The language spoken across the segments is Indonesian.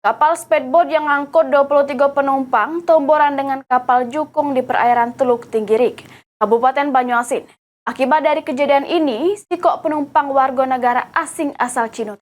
Kapal speedboat yang ngangkut 23 penumpang tomboran dengan kapal jukung di perairan Teluk Tinggirik, Kabupaten Banyuasin. Akibat dari kejadian ini, sikok penumpang warga negara asing asal Cina.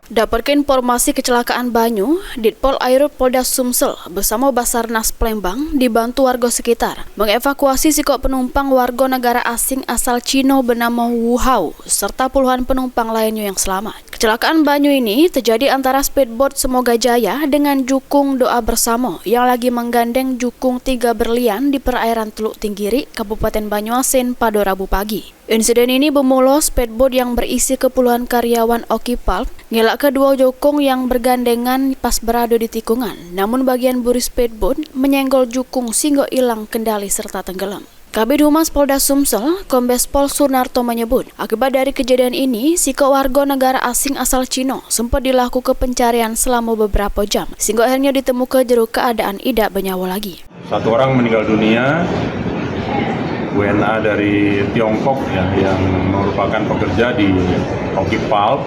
Dapatkan informasi kecelakaan Banyu, Ditpol Air Polda Sumsel bersama Basarnas Palembang dibantu warga sekitar mengevakuasi sikok penumpang warga negara asing asal Cina bernama Wu Hao serta puluhan penumpang lainnya yang selamat. Kecelakaan Banyu ini terjadi antara speedboat Semoga Jaya dengan jukung Doa Bersama yang lagi menggandeng jukung 3 berlian di perairan Teluk Tinggirik, Kabupaten Banyuasin pada Rabu pagi. Insiden ini bermula speedboat yang berisi kepuluhan karyawan Oki Pulp ngelak kedua jukung yang bergandengan pas berada di tikungan. Namun bagian buri speedboat menyenggol jukung sehingga hilang kendali serta tenggelam. Kabid Humas Polda Sumsel, Kombes Pol Sunarto menyebut, akibat dari kejadian ini, sikok warga negara asing asal Cina sempat dilakukan pencarian selama beberapa jam, sehingga akhirnya ditemukan jero keadaan tidak bernyawa lagi. 1 orang meninggal dunia, WNA dari Tiongkok ya, yang merupakan pekerja di Oki Pulp,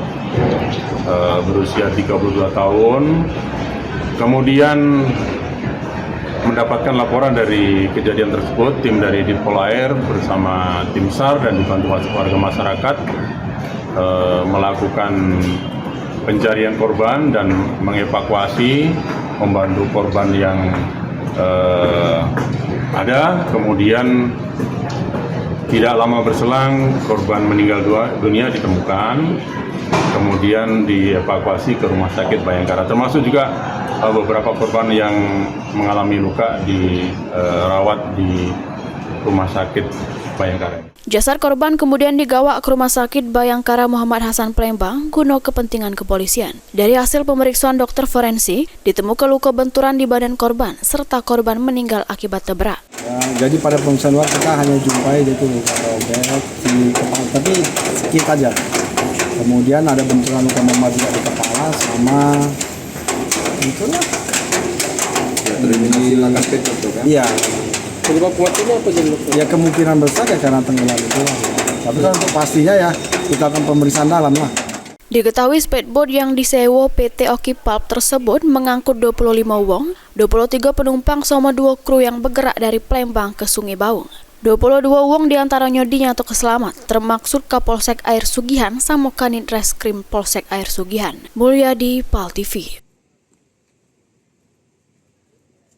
berusia 32 tahun. Kemudian mendapatkan laporan dari kejadian tersebut, tim dari Ditpol Air bersama tim SAR dan dibantu warga masyarakat melakukan pencarian korban dan mengevakuasi, membantu korban yang ada. Kemudian tidak lama berselang korban meninggal dunia ditemukan, kemudian dievakuasi ke Rumah Sakit Bayangkara, termasuk juga beberapa korban yang mengalami luka dirawat di Rumah Sakit Bayangkara. Jasad korban kemudian digawa ke Rumah Sakit Bayangkara Muhammad Hasan Palembang guna kepentingan kepolisian. Dari hasil pemeriksaan dokter forensik, ditemukan luka benturan di badan korban serta korban meninggal akibat terberat. Jadi pada pemeriksaan luar kita hanya jumpai itu luka robek di kepala, tapi sedikit aja. Kemudian ada benturan luka memar juga di kepala sama itulah. Silakan itu kan? Iya. Penyebab kuatnya apa jadi dokter? Ya kemungkinan besar ya karena tenggelam itu. Tapi kan untuk pastinya ya kita akan pemeriksaan dalam lah. Diketahui speedboat yang disewa PT Oki Pulp tersebut mengangkut 25 wong, 23 penumpang sama 2 kru yang bergerak dari Palembang ke Sungai Baung. 22 wong diantaranya dinyatakan selamat, termaksud Kapolsek Air Sugihan sama Kanit Reskrim Polsek Air Sugihan. Mulyadi, PAL TV.